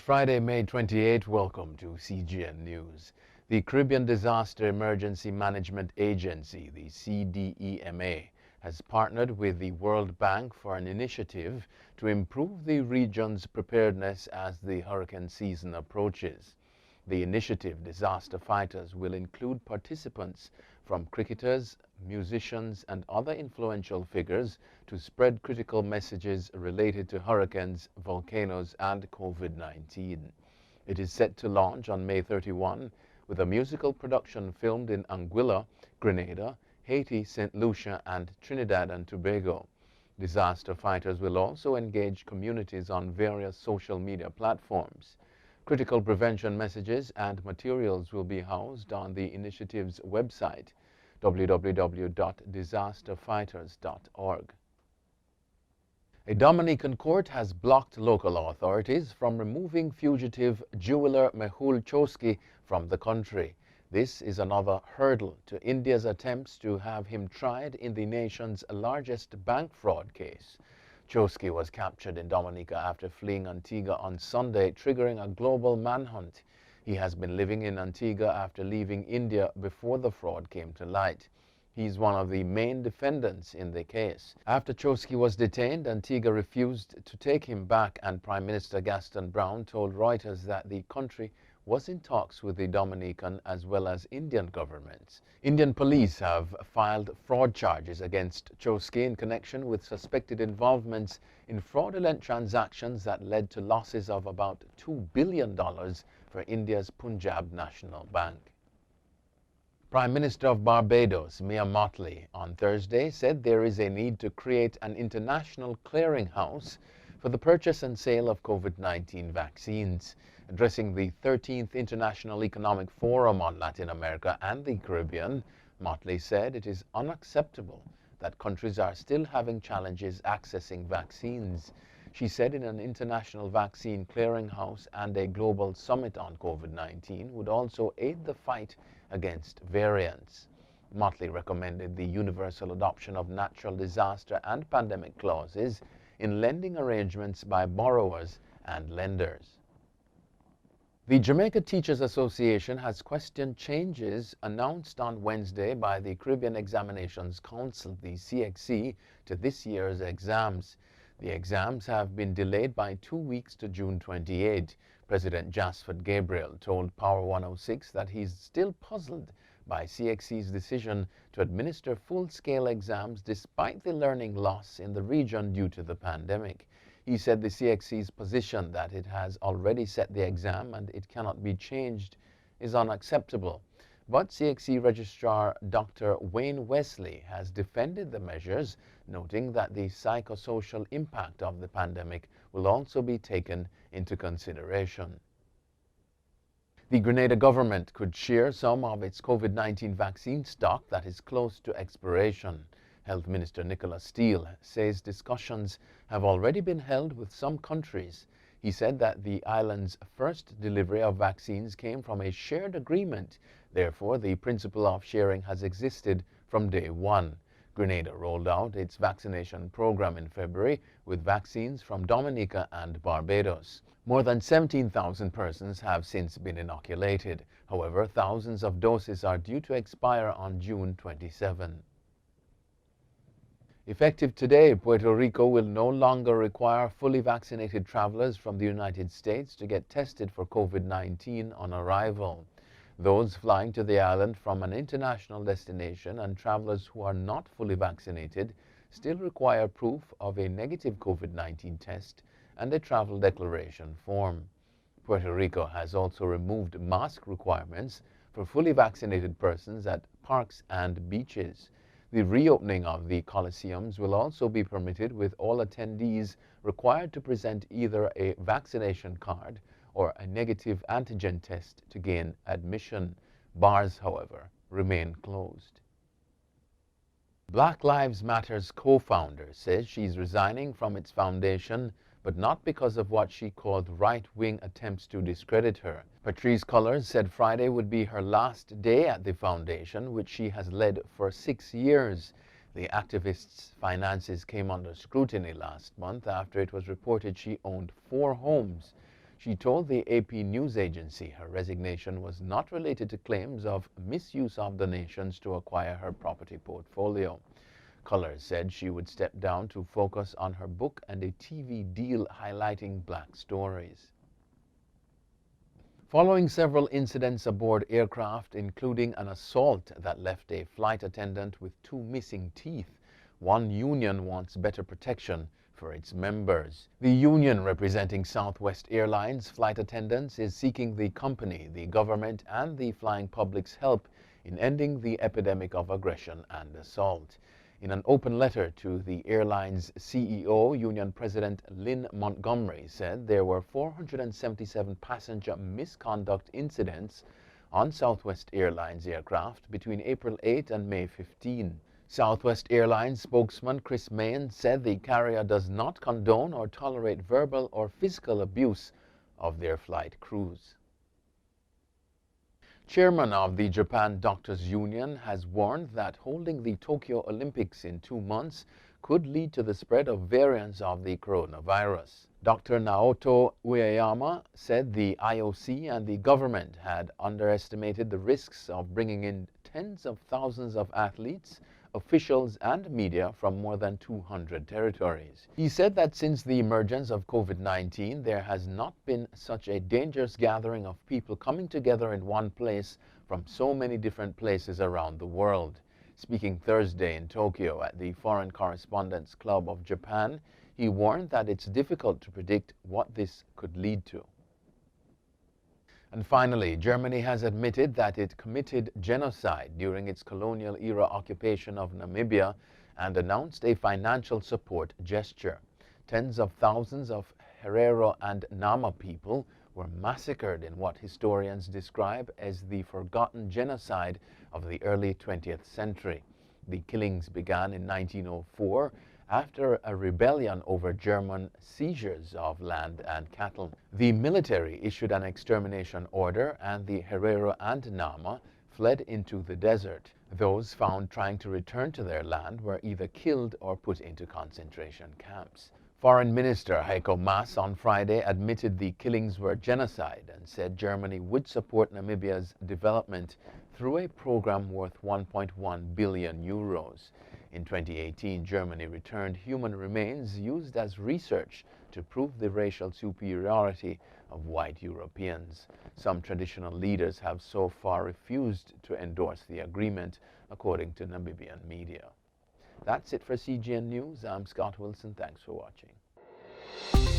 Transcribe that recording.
Friday, May 28. Welcome to CGN News. The Caribbean Disaster Emergency Management Agency, the CDEMA, has partnered with the World Bank for an initiative to improve the region's preparedness as the hurricane season approaches. The initiative, Disaster Fighters, will include participants from cricketers, musicians, and other influential figures to spread critical messages related to hurricanes, volcanoes, and COVID-19. It is set to launch on May 31 with a musical production filmed in Anguilla, Grenada, Haiti, St. Lucia, and Trinidad and Tobago. Disaster Fighters will also engage communities on various social media platforms. Critical prevention messages and materials will be housed on the initiative's website, www.disasterfighters.org. A Dominican court has blocked local authorities from removing fugitive jeweler Mehul Choksi from the country. This is another hurdle to India's attempts to have him tried in the nation's largest bank fraud case. Choksi was captured in Dominica after fleeing Antigua on Sunday, triggering a global manhunt. He has been living in Antigua after leaving India before the fraud came to light. He's one of the main defendants in the case. After Choksi was detained, Antigua refused to take him back, and Prime Minister Gaston Brown told Reuters that the country was in talks with the Dominican as well as Indian governments. Indian police have filed fraud charges against Choksi in connection with suspected involvements in fraudulent transactions that led to losses of about $2 billion for India's Punjab National Bank. Prime Minister of Barbados, Mia Mottley, on Thursday said there is a need to create an international clearinghouse for the purchase and sale of COVID-19 vaccines. Addressing the 13th International Economic Forum on Latin America and the Caribbean, Mottley said it is unacceptable that countries are still having challenges accessing vaccines. She said in an international vaccine clearinghouse and a global summit on COVID-19 would also aid the fight against variants. Mottley recommended the universal adoption of natural disaster and pandemic clauses in lending arrangements by borrowers and lenders. The Jamaica Teachers Association has questioned changes announced on Wednesday by the Caribbean Examinations Council, the CXC, to this year's exams. The exams have been delayed by 2 weeks to June 28. President Jasford Gabriel told Power 106 that he's still puzzled by CXC's decision to administer full-scale exams despite the learning loss in the region due to the pandemic. He said the CXC's position that it has already set the exam and it cannot be changed is unacceptable. But CXC Registrar Dr. Wayne Wesley has defended the measures, noting that the psychosocial impact of the pandemic will also be taken into consideration. The Grenada government could share some of its COVID-19 vaccine stock that is close to expiration. Health Minister Nicola Steele says discussions have already been held with some countries. He said that the island's first delivery of vaccines came from a shared agreement. Therefore, the principle of sharing has existed from day one. Grenada rolled out its vaccination program in February with vaccines from Dominica and Barbados. More than 17,000 persons have since been inoculated. However, thousands of doses are due to expire on June 27. Effective today, Puerto Rico will no longer require fully vaccinated travelers from the United States to get tested for COVID-19 on arrival. Those flying to the island from an international destination and travelers who are not fully vaccinated still require proof of a negative COVID-19 test and a travel declaration form. Puerto Rico has also removed mask requirements for fully vaccinated persons at parks and beaches. The reopening of the coliseums will also be permitted, with all attendees required to present either a vaccination card or a negative antigen test to gain admission. Bars, however, remain closed. Black Lives Matter's co-founder says she's resigning from its foundation, but not because of what she called right-wing attempts to discredit her. Patrisse Cullors said Friday would be her last day at the foundation, which she has led for 6 years. The activist's finances came under scrutiny last month after it was reported she owned 4 homes. She told the AP news agency her resignation was not related to claims of misuse of donations to acquire her property portfolio. Cullors said she would step down to focus on her book and a TV deal highlighting black stories. Following several incidents aboard aircraft, including an assault that left a flight attendant with 2 missing teeth, one union wants better protection for its members. The union representing Southwest Airlines flight attendants is seeking the company, the government, and the flying public's help in ending the epidemic of aggression and assault. In an open letter to the airline's CEO, Union President Lynn Montgomery said there were 477 passenger misconduct incidents on Southwest Airlines aircraft between April 8 and May 15. Southwest Airlines spokesman Chris Mahan said the carrier does not condone or tolerate verbal or physical abuse of their flight crews. Chairman of the Japan Doctors Union has warned that holding the Tokyo Olympics in 2 months could lead to the spread of variants of the coronavirus. Dr. Naoto Ueyama said the IOC and the government had underestimated the risks of bringing in tens of thousands of athletes, officials, and media from more than 200 territories. He said that since the emergence of COVID-19, there has not been such a dangerous gathering of people coming together in one place from so many different places around the world. Speaking Thursday in Tokyo at the Foreign Correspondents Club of Japan, he warned that it's difficult to predict what this could lead to. And finally, Germany has admitted that it committed genocide during its colonial-era occupation of Namibia and announced a financial support gesture. Tens of thousands of Herero and Nama people were massacred in what historians describe as the forgotten genocide of the early 20th century. The killings began in 1904 after a rebellion over German seizures of land and cattle. The military issued an extermination order and the Herero and Nama fled into the desert. Those found trying to return to their land were either killed or put into concentration camps. Foreign Minister Heiko Maas on Friday admitted the killings were genocide and said Germany would support Namibia's development through a program worth 1.1 billion euros. In 2018, Germany returned human remains used as research to prove the racial superiority of white Europeans. Some traditional leaders have so far refused to endorse the agreement, according to Namibian media. That's it for CGN News. I'm Scott Wilson. Thanks for watching.